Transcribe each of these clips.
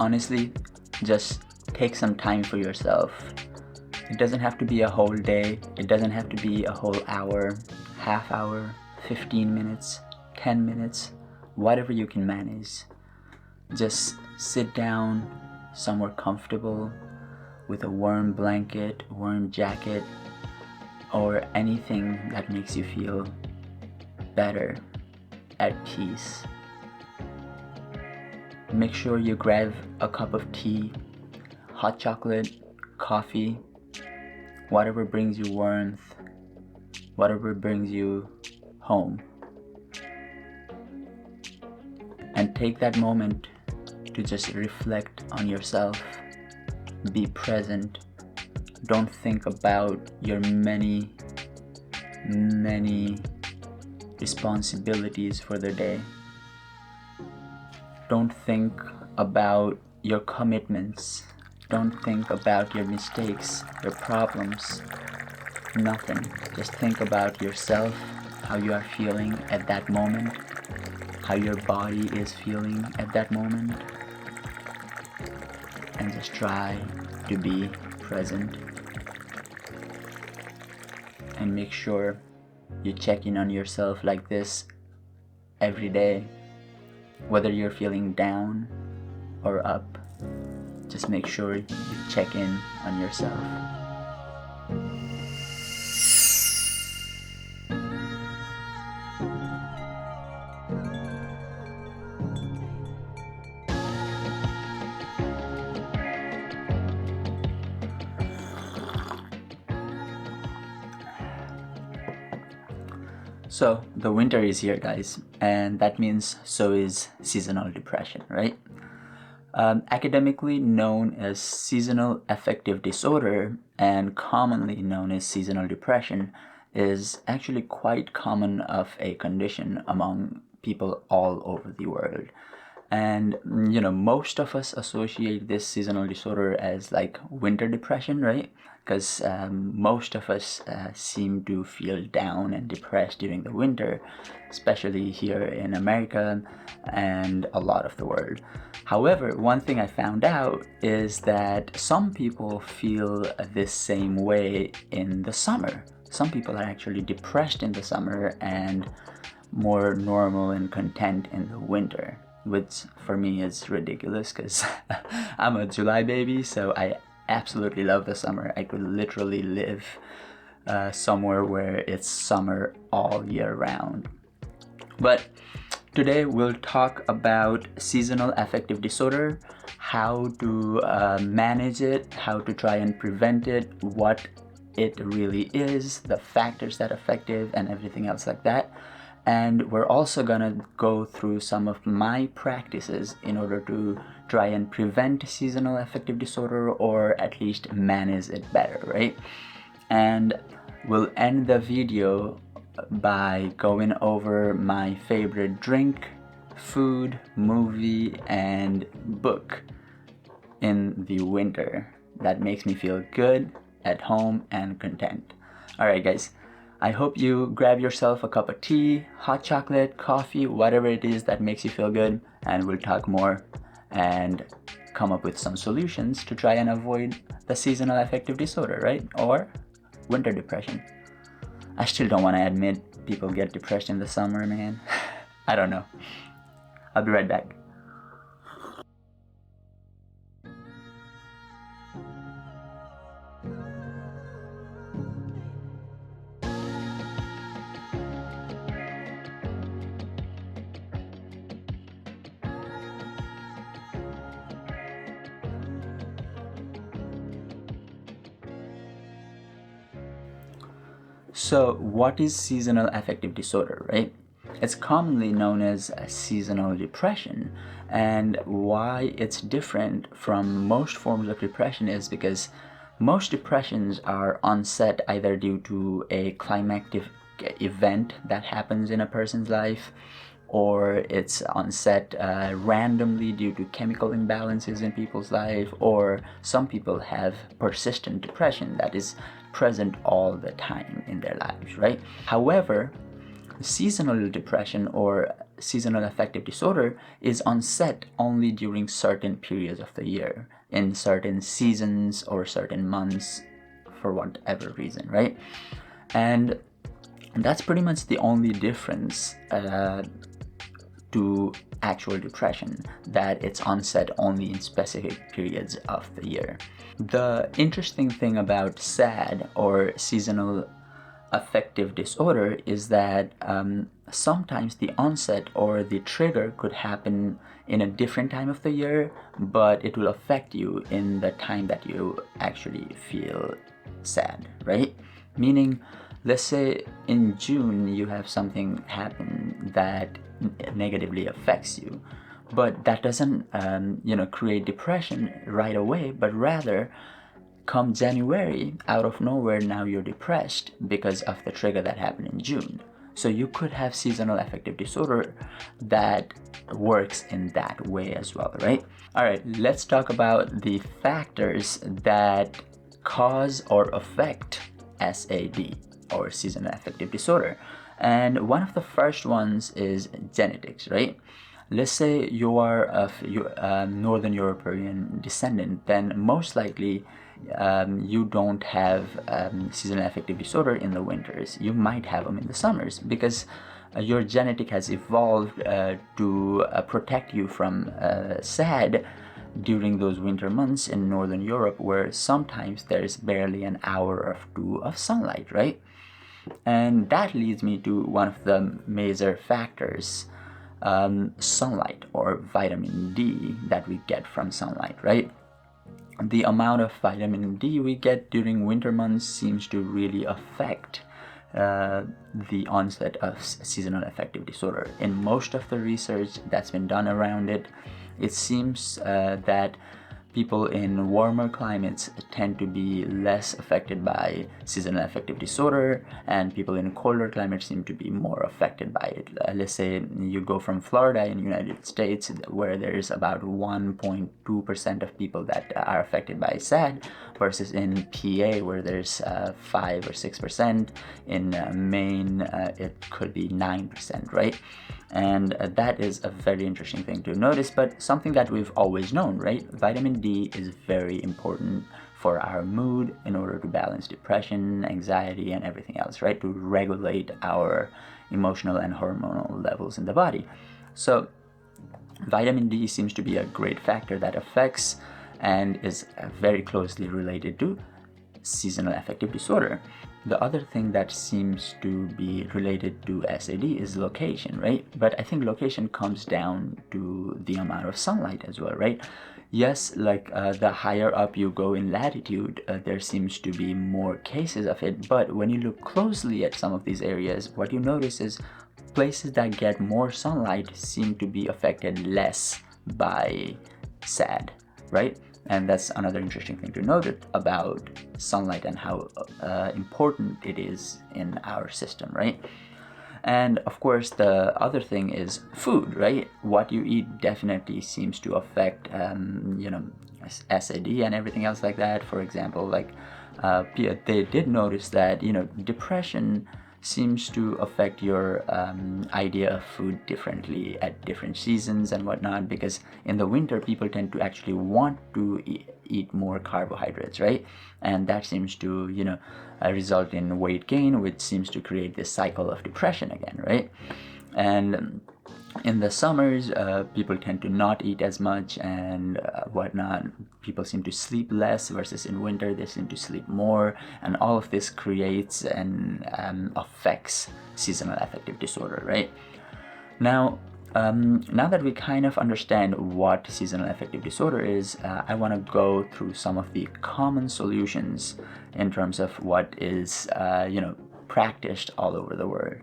honestly, just take some time for yourself. It doesn't have to be a whole day. It doesn't have to be a whole hour, half hour, 15 minutes, 10 minutes, whatever you can manage. Just sit down somewhere comfortable with a warm blanket, warm jacket, or anything that makes you feel better, at peace. Make sure you grab a cup of tea, hot chocolate, coffee, whatever brings you warmth, whatever brings you home. And take that moment to just reflect on yourself. Be present. Don't think about your many responsibilities for the day. Don't think about your commitments. Don't think about your mistakes, your problems. Nothing. Just think about yourself, how you are feeling at that moment, how your body is feeling at that moment, and just try to be present. And make sure you check in on yourself like this every day, whether you're feeling down or up. Just make sure you check in on yourself. So the winter is here, guys, and that means so is seasonal depression, right? Academically known as seasonal affective disorder and commonly known as seasonal depression is actually quite common of a condition among people all over the world. And most of us associate this seasonal disorder as like winter depression, right? Because most of us seem to feel down and depressed during the winter, especially here in America and a lot of the world. However, one thing I found out is that some people feel this same way in the summer. Some people are actually depressed in the summer and more normal and content in the winter, which for me is ridiculous because I'm a July baby, so I absolutely love the summer. I could literally live somewhere where it's summer all year round. But today we'll talk about seasonal affective disorder, how to manage it, how to try and prevent it, what it really is, the factors that affect it, and everything else like that. And we're also gonna go through some of my practices in order to try and prevent seasonal affective disorder, or at least manage it better, right? And we'll end the video by going over my favorite drink, food, movie, and book in the winter that makes me feel good, at home, and content. Alright guys, I hope you grab yourself a cup of tea, hot chocolate, coffee, whatever it is that makes you feel good, and we'll talk more and come up with some solutions to try and avoid the seasonal affective disorder, right? Or winter depression. I still don't want to admit people get depressed in the summer, man. I don't know. I'll be right back. So what is seasonal affective disorder, right? It's commonly known as seasonal depression, and why it's different from most forms of depression is because most depressions are onset either due to a climactic event that happens in a person's life, or it's onset randomly due to chemical imbalances in people's life, or some people have persistent depression that is present all the time in their lives, right? However, seasonal depression or seasonal affective disorder is onset only during certain periods of the year, in certain seasons or certain months, for whatever reason, right? And that's pretty much the only difference to actual depression, that it's onset only in specific periods of the year. The interesting thing about SAD, or seasonal affective disorder, is that sometimes the onset or the trigger could happen in a different time of the year, but it will affect you in the time that you actually feel sad, right? Meaning, let's say in June you have something happen that negatively affects you, but that doesn't create depression right away, but rather come January, out of nowhere, now you're depressed because of the trigger that happened in June. So you could have seasonal affective disorder that works in that way as well, right? All right, let's talk about the factors that cause or affect SAD, or seasonal affective disorder. And one of the first ones is genetics, right? Let's say you are of Northern European descendant, then most likely you don't have seasonal affective disorder in the winters. You might have them in the summers because your genetic has evolved to protect you from SAD during those winter months in Northern Europe, where sometimes there's barely an hour or two of sunlight, right? And that leads me to one of the major factors, sunlight, or vitamin D that we get from sunlight, right? The amount of vitamin D we get during winter months seems to really affect the onset of seasonal affective disorder. In most of the research that's been done around it, it seems that people in warmer climates tend to be less affected by seasonal affective disorder, and people in colder climates seem to be more affected by it. Let's say you go from Florida in the United States, where there's about 1.2% of people that are affected by SAD, versus in PA, where there's 5 or 6%. In Maine, it could be 9%, right? And that is a very interesting thing to notice, but something that we've always known, right? Vitamin D is very important for our mood in order to balance depression, anxiety, and everything else, right? To regulate our emotional and hormonal levels in the body. So vitamin D seems to be a great factor that affects and is very closely related to seasonal affective disorder. The other thing that seems to be related to SAD is location, right? But I think location comes down to the amount of sunlight as well, right? Yes, like the higher up you go in latitude, there seems to be more cases of it. But when you look closely at some of these areas, what you notice is places that get more sunlight seem to be affected less by SAD, right? And that's another interesting thing to note about sunlight and how important it is in our system, right? And of course, the other thing is food, right? What you eat definitely seems to affect, SAD and everything else like that. For example, they did notice that, depression seems to affect your idea of food differently at different seasons and whatnot, because in the winter people tend to actually want to eat more carbohydrates, right? And that seems to result in weight gain, which seems to create this cycle of depression again, right? And in the summers, people tend to not eat as much and whatnot. People seem to sleep less, versus in winter they seem to sleep more, and all of this creates and affects seasonal affective disorder, right? Now that we kind of understand what seasonal affective disorder is, I want to go through some of the common solutions in terms of what is practiced all over the world.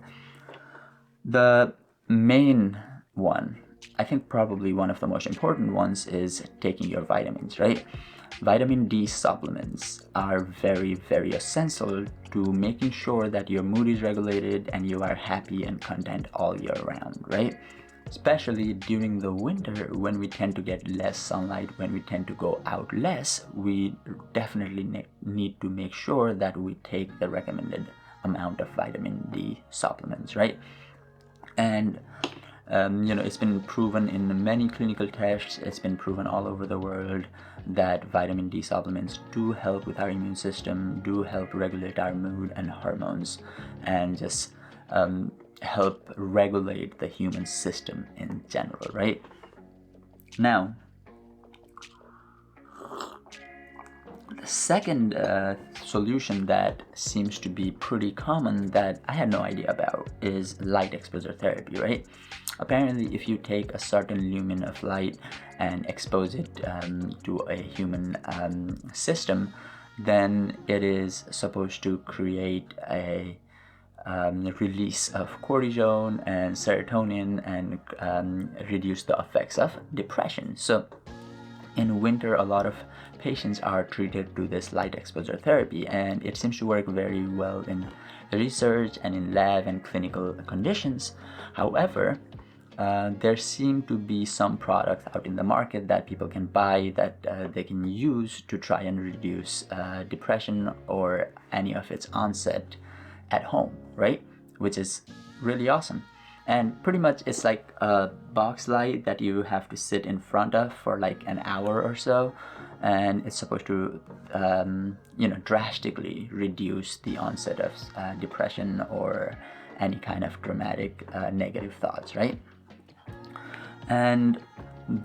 The main one, I think probably one of the most important ones, is taking your vitamins, right? Vitamin D supplements are very, very essential to making sure that your mood is regulated and you are happy and content all year round, right? Especially during the winter, when we tend to get less sunlight, when we tend to go out less, we definitely need to make sure that we take the recommended amount of vitamin D supplements, right? And it's been proven in many clinical tests, it's been proven all over the world that vitamin D supplements do help with our immune system, do help regulate our mood and hormones, and just help regulate the human system in general, right? Now, the second solution that seems to be pretty common that I had no idea about is light exposure therapy, right? Apparently, if you take a certain lumen of light and expose it to a human system, then it is supposed to create a release of cortisol and serotonin and reduce the effects of depression. So in winter, a lot of patients are treated to this light exposure therapy, and it seems to work very well in research and in lab and clinical conditions. However, there seem to be some products out in the market that people can buy that they can use to try and reduce depression or any of its onset at home, right? Which is really awesome. And pretty much it's like a box light that you have to sit in front of for like an hour or so, and it's supposed to drastically reduce the onset of depression or any kind of dramatic negative thoughts, right? And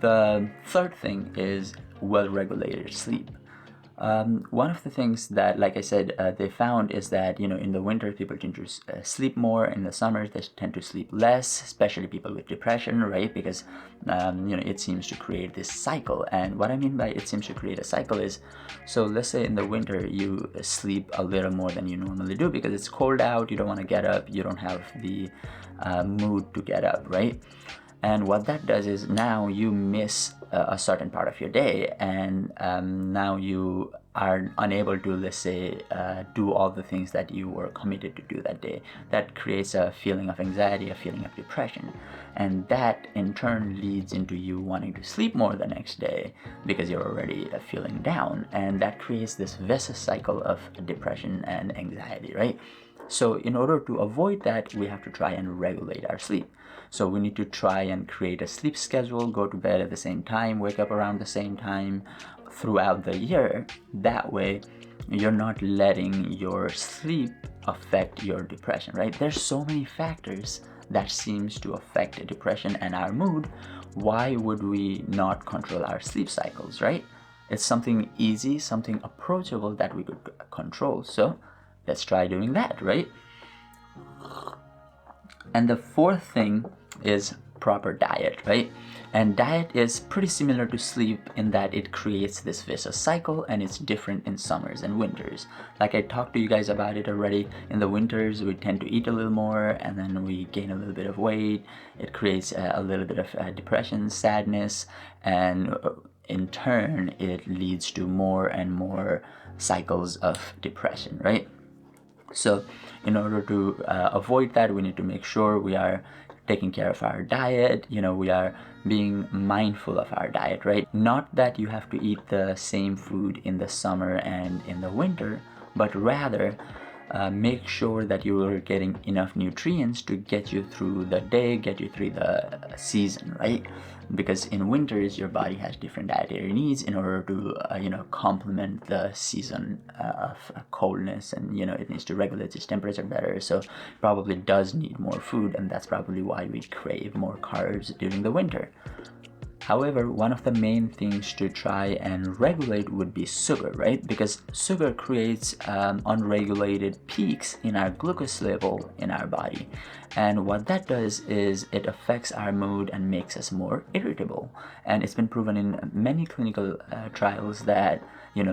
the third thing is well-regulated sleep. One of the things that, like I said, they found is that, in the winter, people tend to sleep more. In the summers, they tend to sleep less, especially people with depression, right? Because, it seems to create this cycle. And what I mean by it seems to create a cycle is, so let's say in the winter, you sleep a little more than you normally do because it's cold out, you don't want to get up, you don't have the mood to get up, right? And what that does is now you miss a certain part of your day, and now you are unable to, let's say, do all the things that you were committed to do that day. That creates a feeling of anxiety, a feeling of depression. And that in turn leads into you wanting to sleep more the next day because you're already feeling down. And that creates this vicious cycle of depression and anxiety, right? So in order to avoid that, we have to try and regulate our sleep. So we need to try and create a sleep schedule, go to bed at the same time, wake up around the same time throughout the year. That way, you're not letting your sleep affect your depression, right? There's so many factors that seems to affect depression and our mood. Why would we not control our sleep cycles, right? It's something easy, something approachable that we could control. So let's try doing that, right? And the fourth thing is proper diet, right? And diet is pretty similar to sleep in that it creates this vicious cycle, and it's different in summers and winters. Like I talked to you guys about it already, in the winters we tend to eat a little more and then we gain a little bit of weight. It creates a little bit of depression, sadness, and in turn it leads to more and more cycles of depression, right? So in order to avoid that, we need to make sure we are taking care of our diet. We are being mindful of our diet, right? Not that you have to eat the same food in the summer and in the winter, but rather make sure that you are getting enough nutrients to get you through the day, get you through the season, right? Because in winters, your body has different dietary needs in order to, complement the season of coldness, and, it needs to regulate its temperature better. So it probably does need more food, and that's probably why we crave more carbs during the winter. However, one of the main things to try and regulate would be sugar, right? Because sugar creates unregulated peaks in our glucose level in our body. And what that does is it affects our mood and makes us more irritable. And it's been proven in many clinical trials that,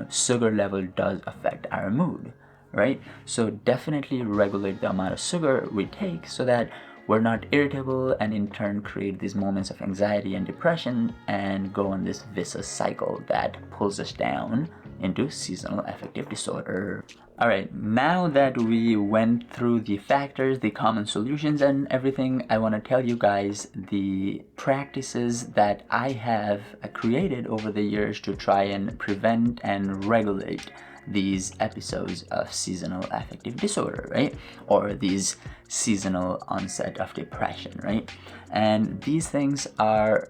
sugar level does affect our mood, right? So definitely regulate the amount of sugar we take so that we're not irritable, and in turn create these moments of anxiety and depression and go on this vicious cycle that pulls us down into seasonal affective disorder. Alright, now that we went through the factors, the common solutions and everything, I want to tell you guys the practices that I have created over the years to try and prevent and regulate these episodes of seasonal affective disorder, right? Or these seasonal onset of depression, right? And these things are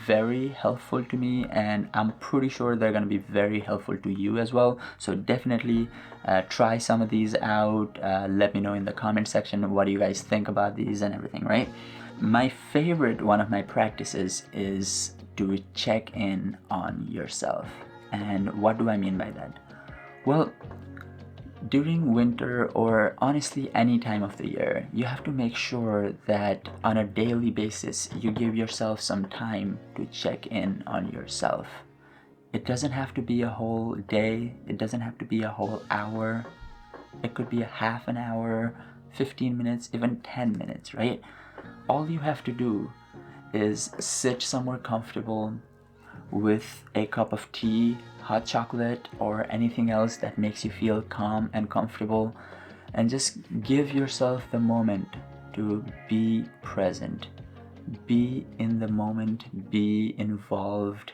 very helpful to me, and I'm pretty sure they're going to be very helpful to you as well. So definitely try some of these out. Let me know in the comment section what do you guys think about these and everything, right? My favorite one of my practices is to check in on yourself. And what do I mean by that? Well, during winter, or honestly any time of the year, you have to make sure that on a daily basis you give yourself some time to check in on yourself. It doesn't have to be a whole day, it doesn't have to be a whole hour. It could be a half an hour, 15 minutes, even 10 minutes, right? All you have to do is sit somewhere comfortable with a cup of tea, hot chocolate, or anything else that makes you feel calm and comfortable, and just give yourself the moment to be present. Be in the moment, be involved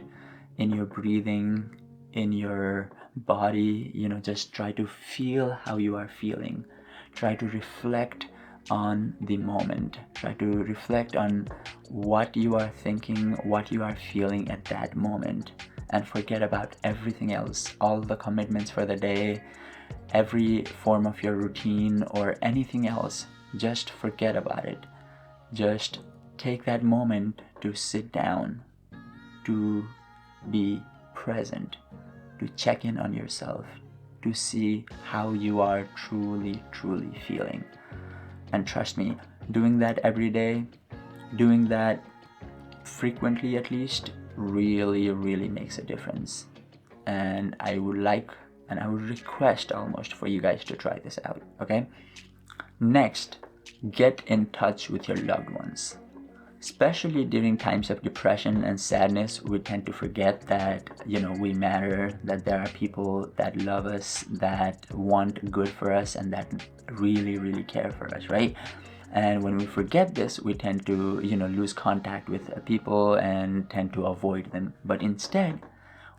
in your breathing, in your body, just try to feel how you are feeling. Try to reflect on the moment. Try to reflect on what you are thinking, what you are feeling at that moment, and forget about everything else, all the commitments for the day, every form of your routine or anything else. Just forget about it. Just take that moment to sit down, to be present, to check in on yourself, to see how you are truly feeling. And trust me, doing that every day, doing that frequently at least, really makes a difference. And I would request almost for you guys to try this out, okay? Next, get in touch with your loved ones. Especially during times of depression and sadness, we tend to forget that, we matter, that there are people that love us, that want good for us, and that really care for us, right? And when we forget this, we tend to, lose contact with people and tend to avoid them. But instead,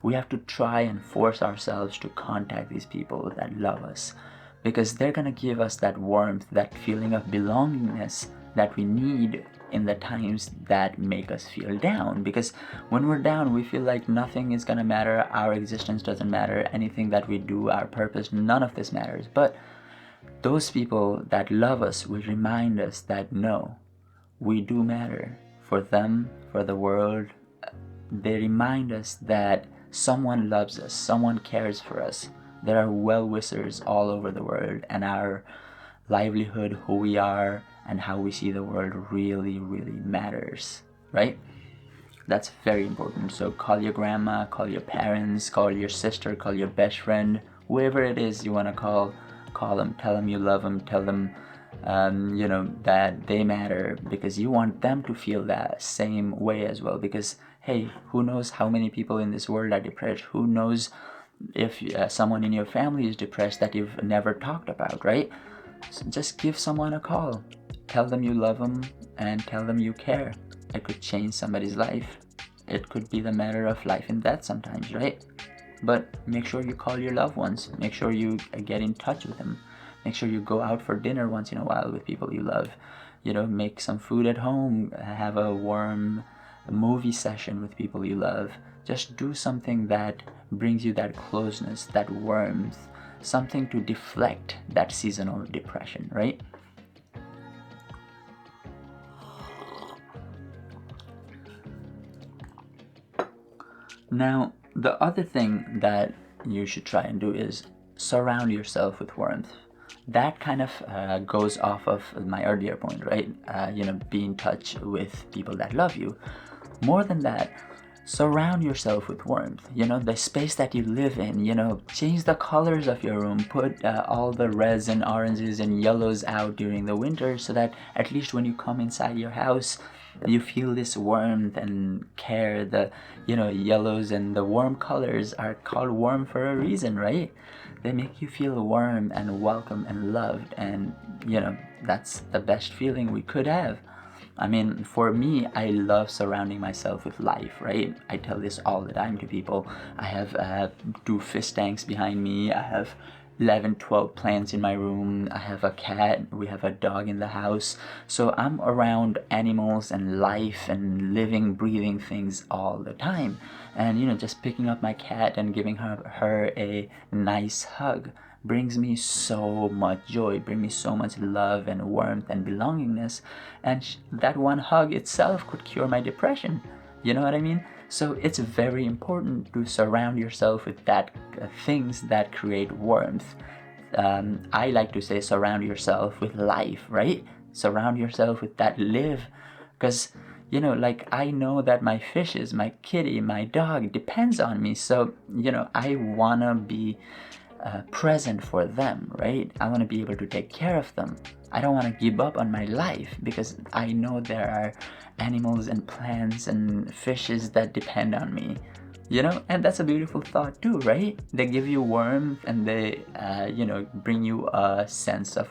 we have to try and force ourselves to contact these people that love us, because they're going to give us that warmth, that feeling of belongingness that we need in the times that make us feel down. Because when we're down, we feel like nothing is going to matter, our existence doesn't matter, anything that we do, our purpose, none of this matters. But those people that love us will remind us that no, we do matter for them, for the world. They remind us that someone loves us, someone cares for us. There are well-wishers all over the world, and our livelihood, who we are, and how we see the world really matters, right? That's very important. So call your grandma, call your parents, call your sister, call your best friend, whoever it is you want to call them, tell them you love them, tell them that they matter, because you want them to feel that same way as well. Because hey, who knows how many people in this world are depressed? Who knows if someone in your family is depressed that you've never talked about, right? So just give someone a call, tell them you love them, and tell them you care. It could change somebody's life. It could be the matter of life and death sometimes, right? But make sure you call your loved ones. Make sure you get in touch with them. Make sure you go out for dinner once in a while with people you love. Make some food at home. Have a warm movie session with people you love. Just do something that brings you that closeness, that warmth, something to deflect that seasonal depression, right? Now, the other thing that you should try and do is surround yourself with warmth. That kind of goes off of my earlier point, right? Be in touch with people that love you. More than that, surround yourself with warmth. The space that you live in, change the colors of your room. Put all the reds and oranges and yellows out during the winter, so that at least when you come inside your house, you feel this warmth and care. The yellows and the warm colors are called warm for a reason, right? They make you feel warm and welcome and loved, and that's the best feeling we could have. I mean, for me, I love surrounding myself with life, right? I tell this all the time to people. I have 2 fish tanks behind me. I have 11, 12 plants in my room. I have a cat. We have a dog in the house. So I'm around animals and life and living, breathing things all the time. And, just picking up my cat and giving her a nice hug brings me so much joy, brings me so much love and warmth and belongingness. And that one hug itself could cure my depression. You know what I mean? So it's very important to surround yourself with that things that create warmth. I like to say surround yourself with life, right? Surround yourself with that live. Because, like I know that my fishes, my kitty, my dog depends on me. So, I want to be present for them, right? I want to be able to take care of them. I don't want to give up on my life because I know there are animals and plants and fishes that depend on me, and that's a beautiful thought too, right? They give you warmth and they bring you a sense of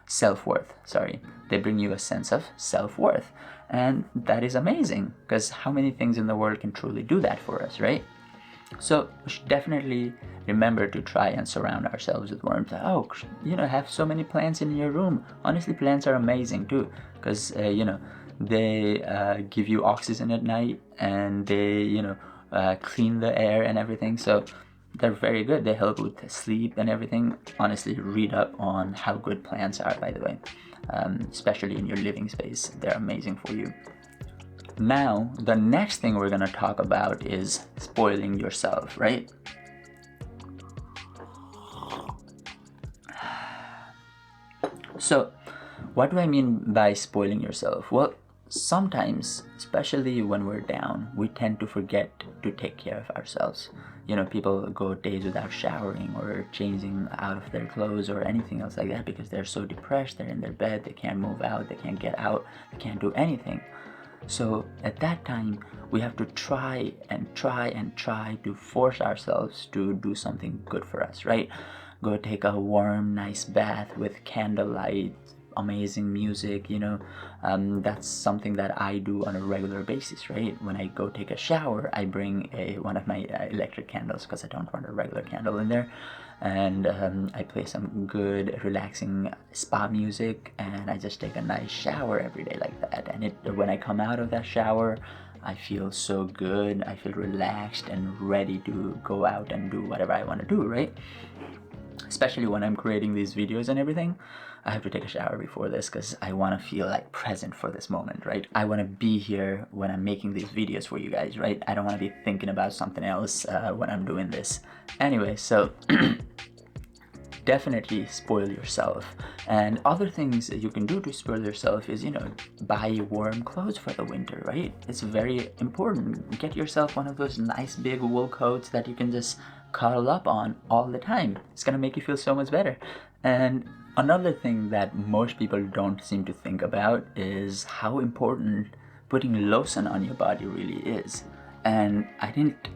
self-worth, sorry. They bring you a sense of self-worth, and that is amazing, because how many things in the world can truly do that for us, right? So we should definitely remember to try and surround ourselves with warmth. Have so many plants in your room. Honestly, plants are amazing too, because they give you oxygen at night, and they clean the air and everything. So they're very good. They help with sleep and everything. Honestly, read up on how good plants are, by the way, especially in your living space. They're amazing for you. Now, the next thing we're going to talk about is spoiling yourself, right? So, what do I mean by spoiling yourself? Well, sometimes, especially when we're down, we tend to forget to take care of ourselves. People go days without showering or changing out of their clothes or anything else like that because they're so depressed, they're in their bed, they can't move out, they can't get out, they can't do anything. So at that time, we have to try to force ourselves to do something good for us, right? Go take a warm, nice bath with candlelight, amazing music, that's something that I do on a regular basis, right? When I go take a shower, I bring one of my electric candles because I don't want a regular candle in there, and I play some good relaxing spa music, and I just take a nice shower every day like that. And when I come out of that shower, I feel so good, I feel relaxed and ready to go out and do whatever I want to do, right? Especially when I'm creating these videos and everything, I have to take a shower before this because I want to feel like present for this moment, right? I want to be here when I'm making these videos for you guys, right? I don't want to be thinking about something else when I'm doing this. Anyway, so definitely spoil yourself. And other things that you can do to spoil yourself is, buy warm clothes for the winter, right? It's very important. Get yourself one of those nice big wool coats that you can just cuddle up on all the time. It's gonna make you feel so much better. And another thing that most people don't seem to think about is how important putting lotion on your body really is. And I didn't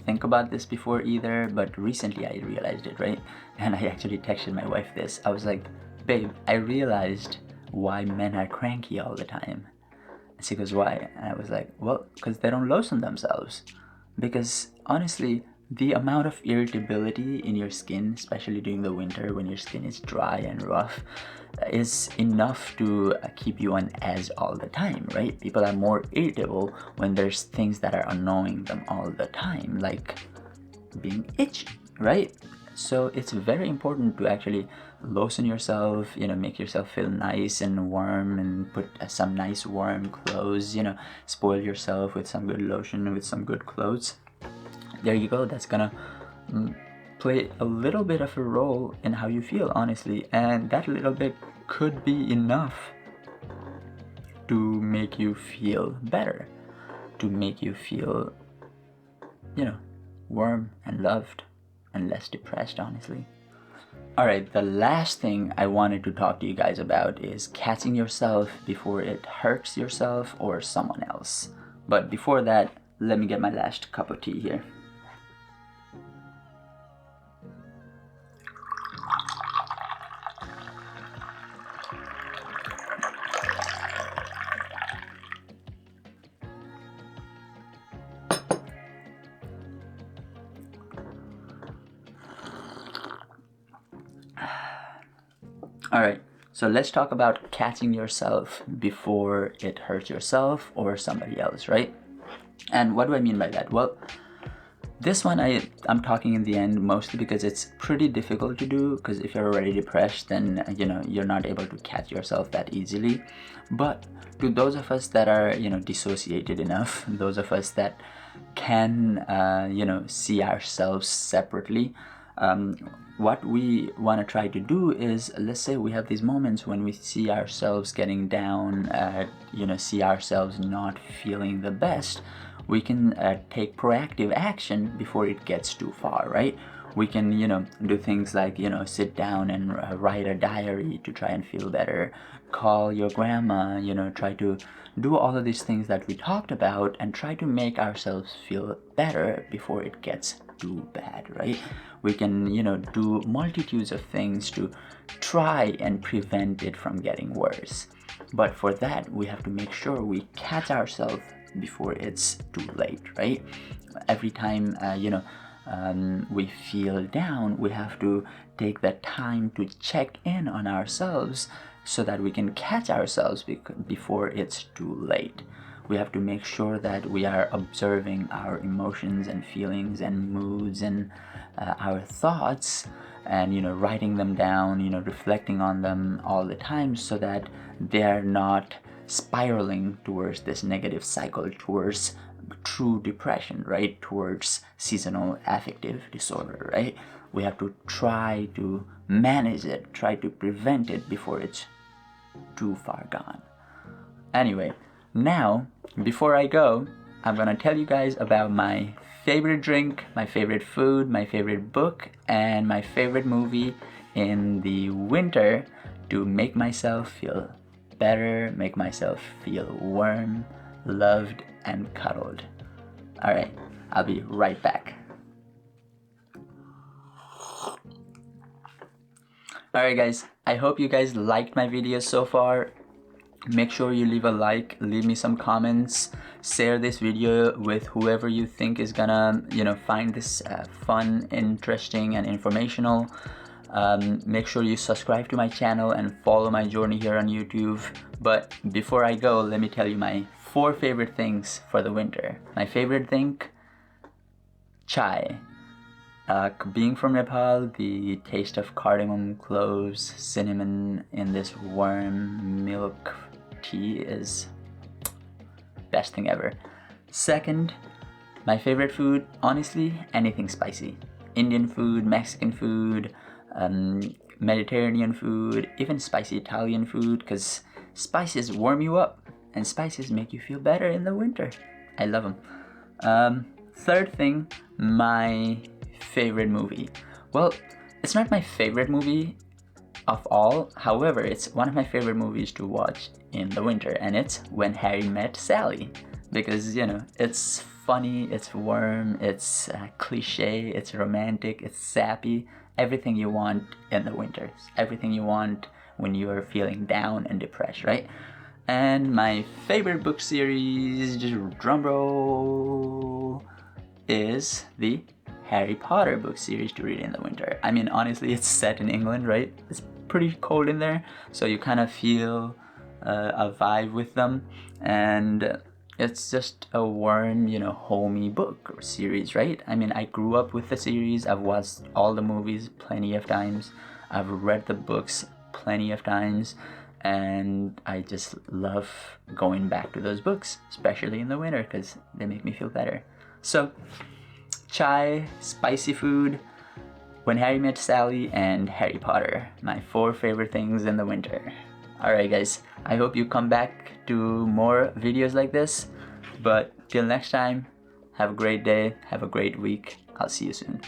think about this before either, but recently I realized it, right? And I actually texted my wife this. I was like, babe, I realized why men are cranky all the time. And she goes, why? And I was like, well, because they don't lotion themselves. Because honestly, the amount of irritability in your skin, especially during the winter when your skin is dry and rough, is enough to keep you on edge all the time, right? People are more irritable when there's things that are annoying them all the time, like being itchy, right? So it's very important to actually lotion yourself, make yourself feel nice and warm, and put some nice warm clothes, spoil yourself with some good lotion, with some good clothes. There you go. That's gonna play a little bit of a role in how you feel, honestly, and that little bit could be enough to make you feel better, to make you feel, warm and loved and less depressed, honestly. Alright, the last thing I wanted to talk to you guys about is catching yourself before it hurts yourself or someone else. But before that, let me get my last cup of tea here. All right, so let's talk about catching yourself before it hurts yourself or somebody else, right? And what do I mean by that? Well, this one I'm talking in the end mostly because it's pretty difficult to do, because if you're already depressed, then you're not able to catch yourself that easily. But to those of us that are dissociated enough, those of us that can see ourselves separately, what we want to try to do is, let's say we have these moments when we see ourselves getting down, see ourselves not feeling the best. We can take proactive action before it gets too far, right? We can, do things like, sit down and write a diary to try and feel better. Call your grandma, try to do all of these things that we talked about and try to make ourselves feel better before it gets too bad, right? We can, do multitudes of things to try and prevent it from getting worse. But for that, we have to make sure we catch ourselves before it's too late, right? Every time we feel down, we have to take that time to check in on ourselves so that we can catch ourselves before it's too late. We have to make sure that we are observing our emotions and feelings and moods and our thoughts, and writing them down, reflecting on them all the time, so that they're not spiraling towards this negative cycle, towards true depression, right? Towards seasonal affective disorder, right? We have to try to manage it, try to prevent it before it's too far gone. Anyway, now, before I go, I'm gonna tell you guys about my favorite drink, my favorite food, my favorite book, and my favorite movie in the winter to make myself feel better, make myself feel warm, loved, and cuddled. All right, I'll be right back. All right, guys, I hope you guys liked my videos so far. Make sure you leave a like, leave me some comments, share this video with whoever you think is gonna, find this fun, interesting, and informational. Make sure you subscribe to my channel and follow my journey here on YouTube. But before I go, let me tell you my 4 favorite things for the winter. My favorite thing, chai. Being from Nepal, the taste of cardamom, cloves, cinnamon in this warm milk tea is best thing ever. Second, my favorite food, honestly, anything spicy. Indian food, Mexican food, Mediterranean food, even spicy Italian food, because spices warm you up and spices make you feel better in the winter. I love them. Third thing, my favorite movie. Well, it's not my favorite movie of all, however, it's one of my favorite movies to watch in the winter, and it's When Harry Met Sally, because it's funny, it's warm, it's cliche, it's romantic, it's sappy, everything you want in the winters, everything you want when you're feeling down and depressed, right? And my favorite book series, just drum roll, is the Harry Potter book series to read in the winter. I mean, honestly, it's set in England, right? It's pretty cold in there, so you kind of feel a vibe with them, and it's just a warm, homey book or series, right? I mean, I grew up with the series. I've watched all the movies plenty of times. I've read the books plenty of times, and I just love going back to those books, especially in the winter, because they make me feel better. So, chai, spicy food, When Harry Met Sally, and Harry Potter, my 4 favorite things in the winter. Alright guys, I hope you come back to more videos like this, but till next time, have a great day, have a great week, I'll see you soon.